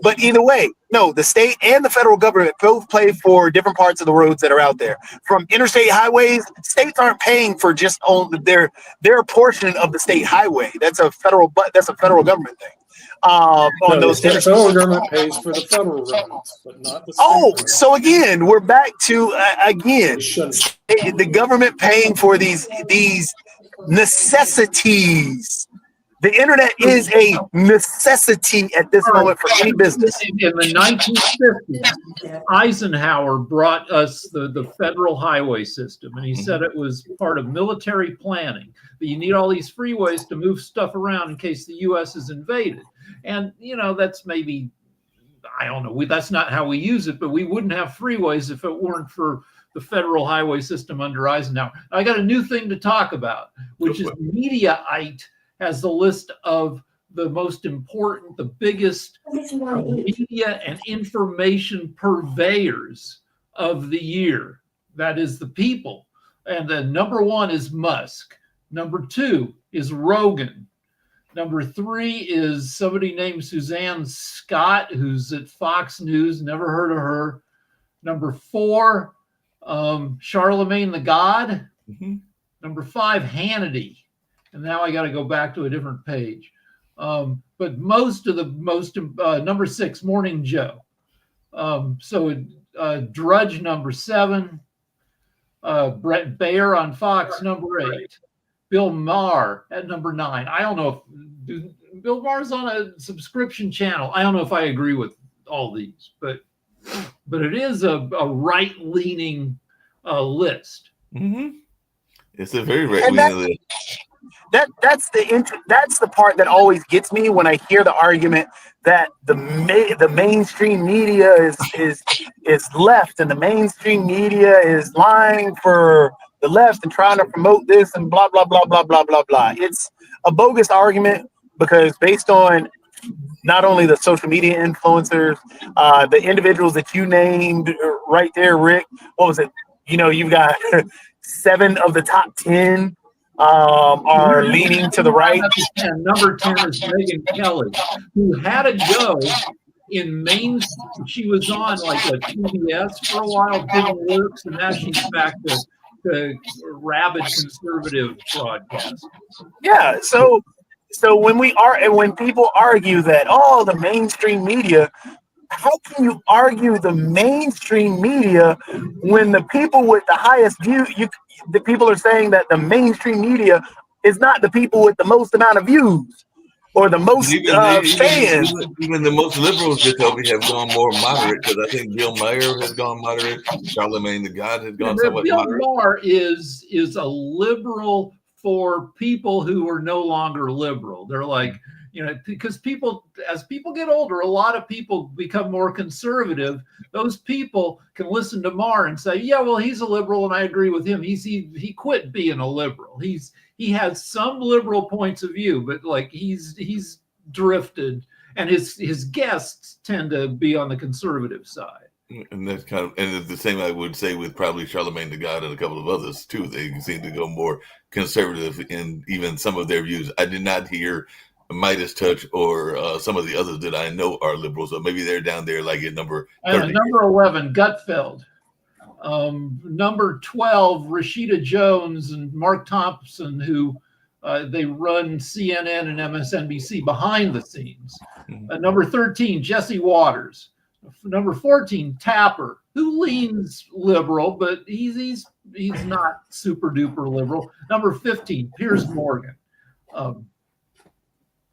but either way, no, the state and the federal government both pay for different parts of the roads that are out there. From interstate highways, states aren't paying for just their portion of the state highway. That's a federal government thing. The federal government pays for the federal roads, but not the state roads. So again, we're back to the government paying for these necessities. The internet is a necessity at this moment for any business. In the 1950s, Eisenhower brought us the federal highway system, and he said it was part of military planning, that you need all these freeways to move stuff around in case the U.S. is invaded. And, that's maybe, I don't know, that's not how we use it, but we wouldn't have freeways if it weren't for the federal highway system under Eisenhower. I got a new thing to talk about, which is Mediaite has the list of the most important, the biggest media and information purveyors of the year. That is the people. And then number 1 is Musk. Number 2 is Rogan. Number 3 is somebody named Suzanne Scott, who's at Fox News. Never heard of her. Number 4, Charlemagne the God. Mm-hmm. Number 5, Hannity. And now I got to go back to a different page. But number 6, Morning Joe. Drudge, number 7. Brett Baer on Fox, number 8. Bill Maher at number 9. I don't know if Bill Maher's on a subscription channel. I don't know if I agree with all these, but it is a right-leaning list. Mm-hmm. It's a very right-leaning list. That's the part that always gets me when I hear the argument that the mainstream media is left and the mainstream media is lying for the left and trying to promote this and blah blah blah blah blah blah blah. It's a bogus argument because based on not only the social media influencers, the individuals that you named right there, Rick. What was it? You've got 7 of the top 10 are leaning to the right. Number 10 is Megyn Kelly, who had a go in main. She was on like a TBS for a while, didn't work, so now she's back to rabid conservative broadcast. Yeah, so when people argue that the mainstream media, how can you argue the mainstream media when the people with the highest view, the people are saying that the mainstream media is not the people with the most amount of views or the most fans? Even the most liberals that have gone more moderate, because I think Bill Maher has gone moderate, Charlemagne the God has gone somewhat moderate. Bill Maher is a liberal for people who are no longer liberal. They're like, because as people get older, a lot of people become more conservative. Those people can listen to Maher and say, yeah, well, he's a liberal and I agree with him. He quit being a liberal. He has some liberal points of view, but like he's drifted, and his guests tend to be on the conservative side. And that's and it's the same I would say with probably Charlemagne the God and a couple of others too. They seem to go more conservative in even some of their views. I did not hear Midas Touch or some of the others that I know are liberals, so maybe they're down there like at number 30. Number 11, Gutfeld. Number 12, Rashida Jones and Mark Thompson, who they run CNN and MSNBC behind the scenes. Mm-hmm. Number 13, Jesse Waters. Number 14, Tapper, who leans liberal, but he's not super duper liberal. Number 15, Piers Morgan.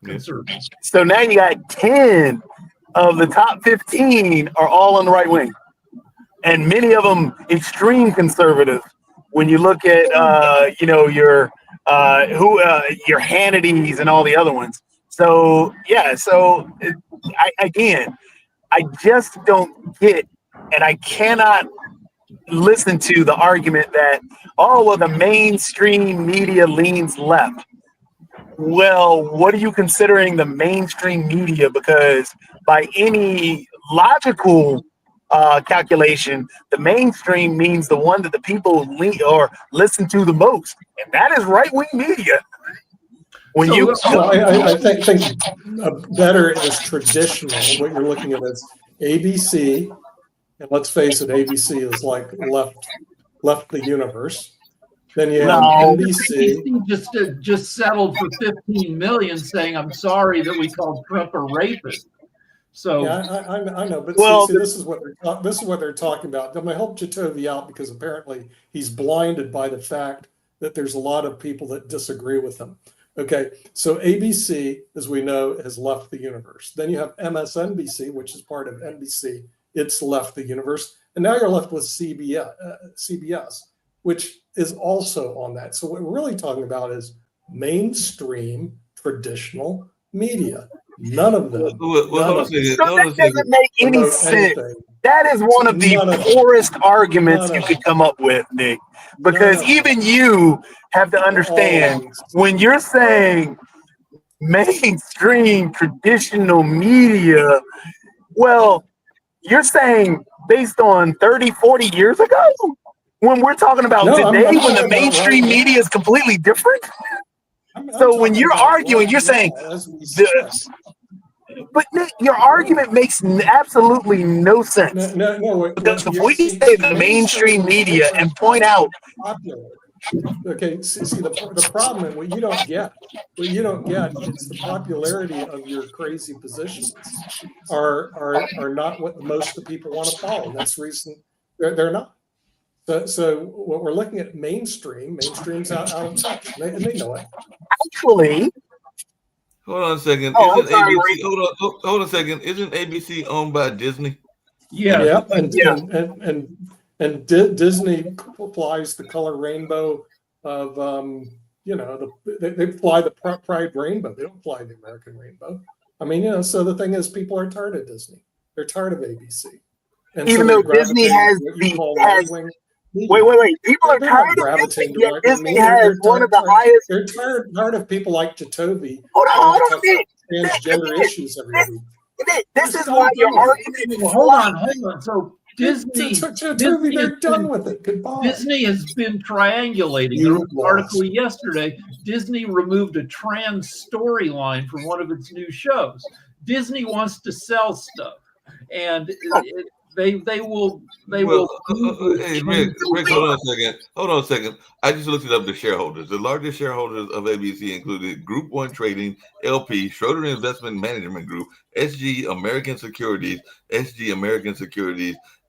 Conservative. So now you got 10 of the top 15 are all on the right wing, and many of them extreme conservative. When you look at your Hannitys and all the other ones. So yeah, I just don't get, and I cannot listen to the argument that the mainstream media leans left. Well, what are you considering the mainstream media? Because by any logical calculation, the mainstream means the one that the people listen to the most, and that is right-wing media. I think better is traditional. What you're looking at is ABC, and let's face it, ABC is like left the universe. Then you have NBC. Just settled for $15 million, saying, "I'm sorry that we called Trump a rapist." So yeah, I know, but this is what they're talking about. I'm going to help Jacoby out because apparently he's blinded by the fact that there's a lot of people that disagree with him. Okay, so ABC, as we know, has left the universe. Then you have MSNBC, which is part of NBC. It's left the universe, and now you're left with CBS, which is also on that. So what we're really talking about is mainstream traditional media. None of them. That doesn't make any sense. That is one of the poorest arguments you could come up with, Nick, because even you have to understand when you're saying mainstream traditional media, well, you're saying based on 30, 40 years ago? When we're talking about today, when the mainstream media is completely different? So when you're arguing, you're saying, but Nick, your argument makes absolutely no sense. Because if we say the mainstream media and point out, okay, see the problem, and what you don't get is the popularity of your crazy positions are not what most of the people want to follow. That's the reason they're not. So what we're looking at mainstream's out of touch, and they know it. Actually, Hold on a second. Oh, I'm Isn't sorry, ABC? Rick. Hold on a second. Isn't ABC owned by Disney? Yeah. Yeah, and Yeah. Disney applies the color rainbow of they fly the Pride rainbow. They don't fly the American rainbow. I mean, so the thing is, people are tired of Disney. They're tired of ABC. And Even so though Disney has wait. People are tired of Disney, yet Disney has one of the highest. They're tired of people like Jacoby. Hold on a minute. Transgender issues every week. This is why your argument. Well, hold on. So Disney, Jacoby, they're done with it. Goodbye. Disney has been triangulating. There was an article yesterday. Disney removed a trans storyline from one of its new shows. Disney wants to sell stuff, and they will. Hey, Rick, hold on a second. I just looked it up. The shareholders, the largest shareholders of ABC included Group One Trading, LP, Schroeder Investment Management Group, SG American Securities,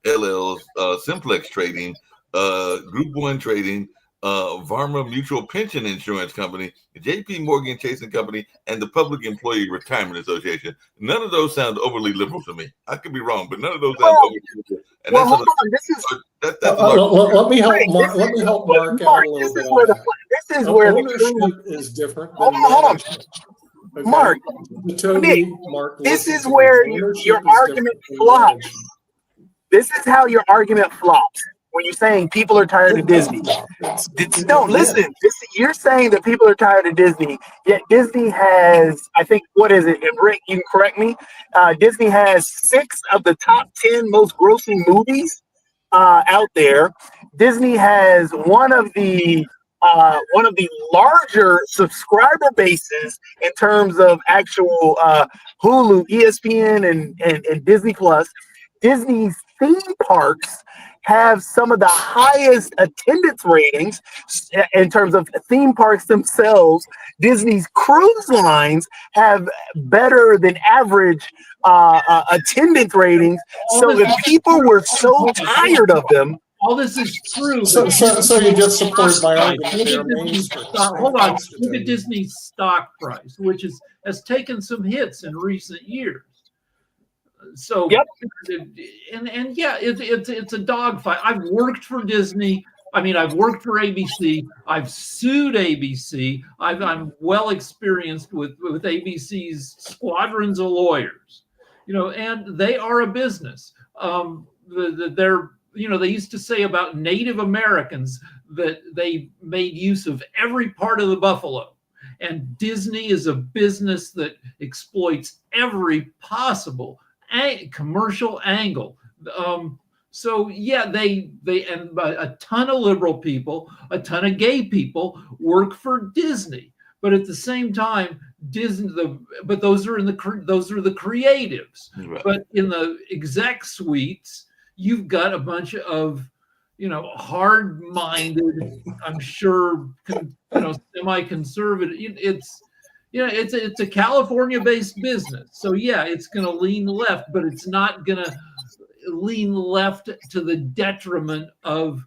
LL, Simplex Trading, Group One Trading, Varma Mutual Pension Insurance Company, JP Morgan Chase and Company, and the Public Employee Retirement Association. None of those sound overly liberal to me. I could be wrong, but none of those sound overly liberal. And Well, hold on. This is let me help Mark out a little bit. This is where the ownership is different. Hold on. Okay. Mark, this is where your argument flops. This is how your argument flops. When you're saying people are tired of Disney. No, listen. You're saying that people are tired of Disney, yet Disney has, I think, what is it? And Rick, you can correct me. Disney has 6 of the top 10 most grossing movies out there. Disney has one of the larger subscriber bases in terms of actual Hulu, ESPN, and Disney Plus. Disney's theme parks have some of the highest attendance ratings in terms of theme parks themselves. Disney's cruise lines have better than average attendance ratings. So if people were so tired of them, all this is true. So you just support my argument. Hold on. Look at Disney's stock price, which has taken some hits in recent years. So, yep. And yeah, it's a dogfight. I've worked for Disney. I mean, I've worked for ABC. I've sued ABC. I'm well experienced with ABC's squadrons of lawyers. And they are a business. They used to say about Native Americans that they made use of every part of the buffalo. And Disney is a business that exploits every possible commercial angle. So yeah, they and a ton of liberal people, a ton of gay people work for Disney. But at the same time, but those are the creatives. Right. But in the exec suites, you've got a bunch of hard-minded, I'm sure, semi-conservative. It's a California-based business. So yeah, it's going to lean left, but it's not going to lean left to the detriment of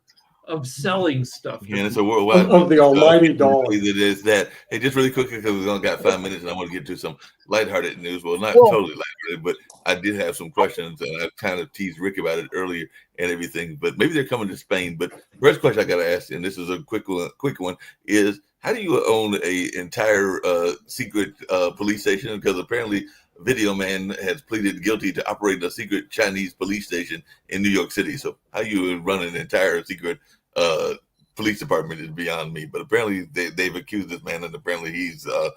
selling stuff. Yeah, it's a worldwide of the almighty dollar. It is that. Hey, just really quickly, because we've only got 5 minutes, and I want to get to some lighthearted news. Well, not totally lighthearted, but I did have some questions, and I kind of teased Rick about it earlier and everything. But maybe they're coming to Spain. But the first question I got to ask, and this is a quick one, is how do you own an entire secret police station? Because apparently Video Man has pleaded guilty to operating a secret Chinese police station in New York City. So how you run an entire secret police department is beyond me. But apparently they've accused this man, and apparently he's so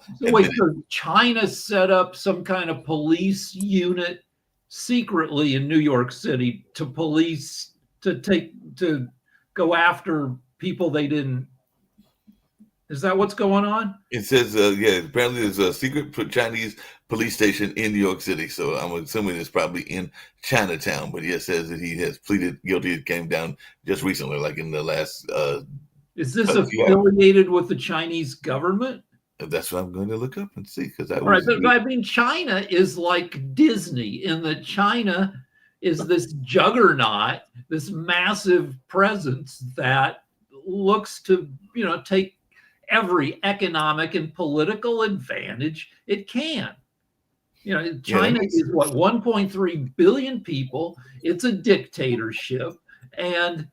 China set up some kind of police unit secretly in New York City to go after people they didn't. Is that what's going on? It says, apparently there's a secret Chinese police station in New York City. So I'm assuming it's probably in Chinatown. But it says that he has pleaded guilty. It came down just recently, like in the last. Is this affiliated with the Chinese government? That's what I'm going to look up and see. Because but I mean, China is like Disney in that China is this juggernaut, this massive presence that looks to, take every economic and political advantage it can. China is what, 1.3 billion people. It's a dictatorship, and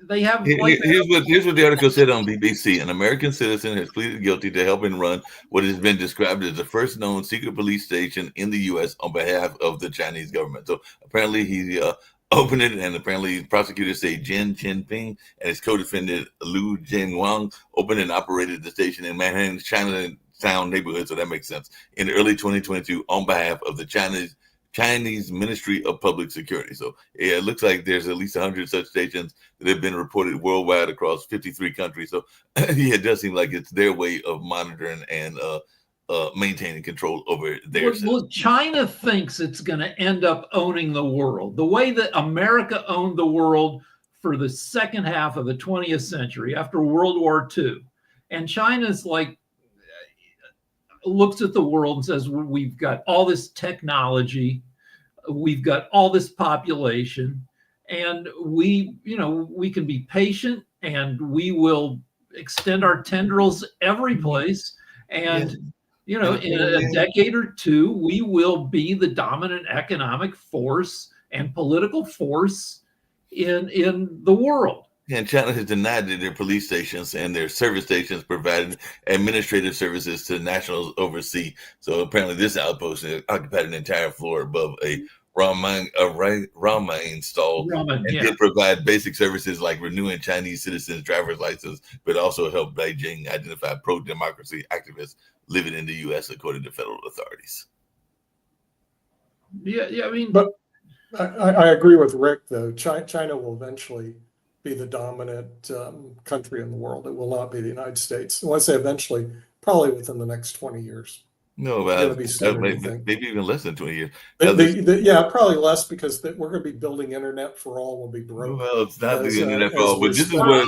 they have like Here's what the article said on BBC. An American citizen has pleaded guilty to helping run what has been described as the first known secret police station in the U.S. on behalf of the Chinese government. So apparently he opened it, and apparently prosecutors say Jin Jinping and his co-defendant Liu Jinwang opened and operated the station in Manhattan's Chinatown neighborhood. So that makes sense. In early 2022, on behalf of the Chinese Ministry of Public Security. So yeah, it looks like there's at least 100 such stations that have been reported worldwide across 53 countries. So yeah, it does seem like it's their way of monitoring and maintaining control over their system. Well, China thinks it's going to end up owning the world the way that America owned the world for the second half of the 20th century after World War II. And China's like, looks at the world and says, we've got all this technology, we've got all this population, and we can be patient, and we will extend our tendrils every place. And, in a decade or two, we will be the dominant economic force and political force in the world. And China has denied that their police stations and their service stations provided administrative services to nationals overseas. So apparently this outpost occupied an entire floor above a ramen stall and did provide basic services like renewing Chinese citizens' driver's license, but also helped Beijing identify pro-democracy activists living in the U.S. according to federal authorities. Yeah, I mean, but I agree with Rick, though. China will eventually be the dominant country in the world. It will not be the United States. When I say eventually, probably within the next 20 years. No, maybe even less than 20 years. Yeah, probably less, because we're going to be building internet for all. Will be broke. Well, it's not the internet for all, but this is where.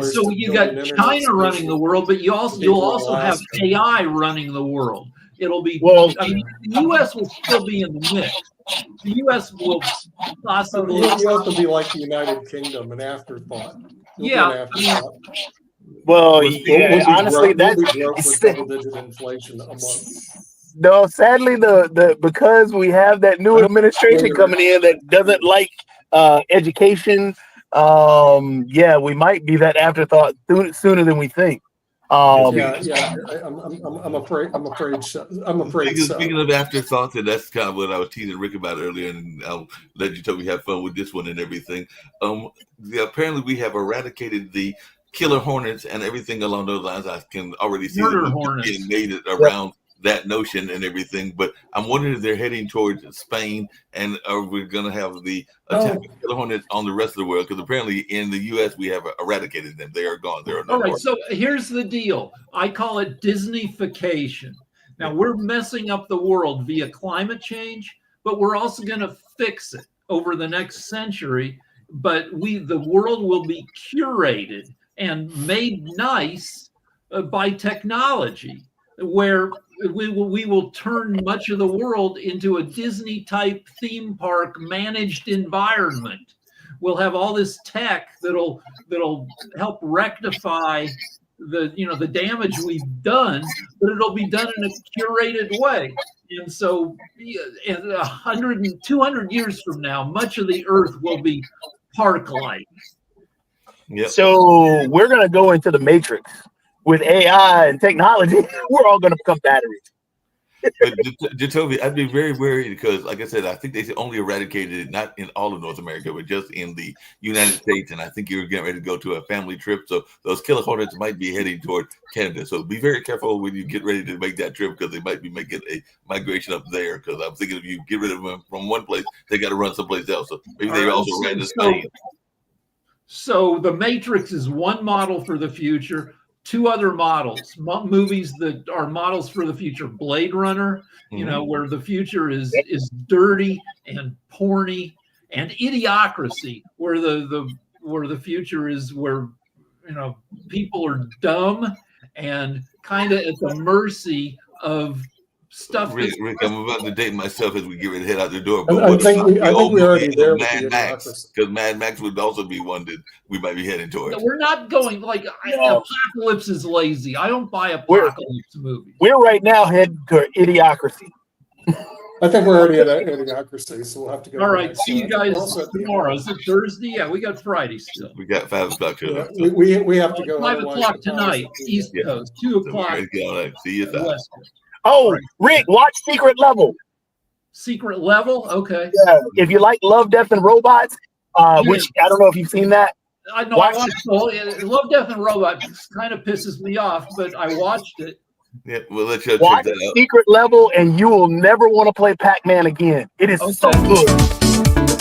So you got China running the world, but you'll also have AI running the world. It'll be the U.S. will still be in the mix. The U.S. will possibly. You have to be like the United Kingdom, an afterthought. Well, honestly, that's double-digit inflation a month. No, sadly, the because we have that new administration coming in that doesn't like education. We might be that afterthought sooner than we think. I'm afraid. Speaking of afterthoughts, and that's kind of what I was teasing Rick about earlier, and I'll let you tell me have fun with this one and everything. Apparently, we have eradicated the killer hornets and everything along those lines. I can already see them getting made around that notion and everything. But I'm wondering if they're heading towards Spain, and are we going to have the attack of killer hornets on the rest of the world? Because apparently in the U.S. we have eradicated them. They are gone. There are no more. All right. more. So here's the deal. I call it Disneyfication. Now we're messing up the world via climate change, but we're also going to fix it over the next century. But the world will be curated and made nice by technology, where we will turn much of the world into a Disney type theme park managed environment. We'll have all this tech that'll help rectify the damage we've done, but it'll be done in a curated way. And so in 100 and 200 years from now, much of the earth will be park-like. Yep. So we're going to go into the Matrix with AI and technology. We're all going to become batteries. But Jacoby, I'd be very worried because, like I said, I think they only eradicated it not in all of North America, but just in the United States. And I think you're getting ready to go to a family trip, so those killer hornets might be heading toward Canada. So be very careful when you get ready to make that trip, because they might be making a migration up there. Because I'm thinking if you get rid of them from one place, they got to run someplace else. So maybe they also ran to Spain. So the Matrix is one model for the future. Two other models, movies that are models for the future: Blade Runner, where the future is dirty and porny, and Idiocracy, where the future is where people are dumb and kind of at the mercy of stuff. Rick, I'm about to date myself as we get ready to head out the door. I think we're already there with Mad the Max, Idiocracy. because Mad Max would also be one that we might be heading towards. We're not going like No. Apocalypse is lazy. I don't buy Apocalypse movies. We're right now heading to Idiocracy. I think we're already at Idiocracy, so we'll have to go. All right, back. see you So guys also at the- tomorrow. Is it Thursday? Yeah, we got Friday still. We got 5 o'clock show. Yeah, we have to go. 5 otherwise o'clock the time tonight, is- East Yeah. Coast. 2 So we're o'clock ready to get on that. See you at 5. West Coast. Oh, Rick, watch Secret Level. Secret Level. Okay. Yeah, if you like Love, Death, and Robots, which I don't know if you've seen that. I know I watched Love, Death, and Robots. Kind of pisses me off, but I watched it. Yeah, we'll let you check Watch that out. Secret Level, and you will never want to play Pac-Man again. It is so Okay. good.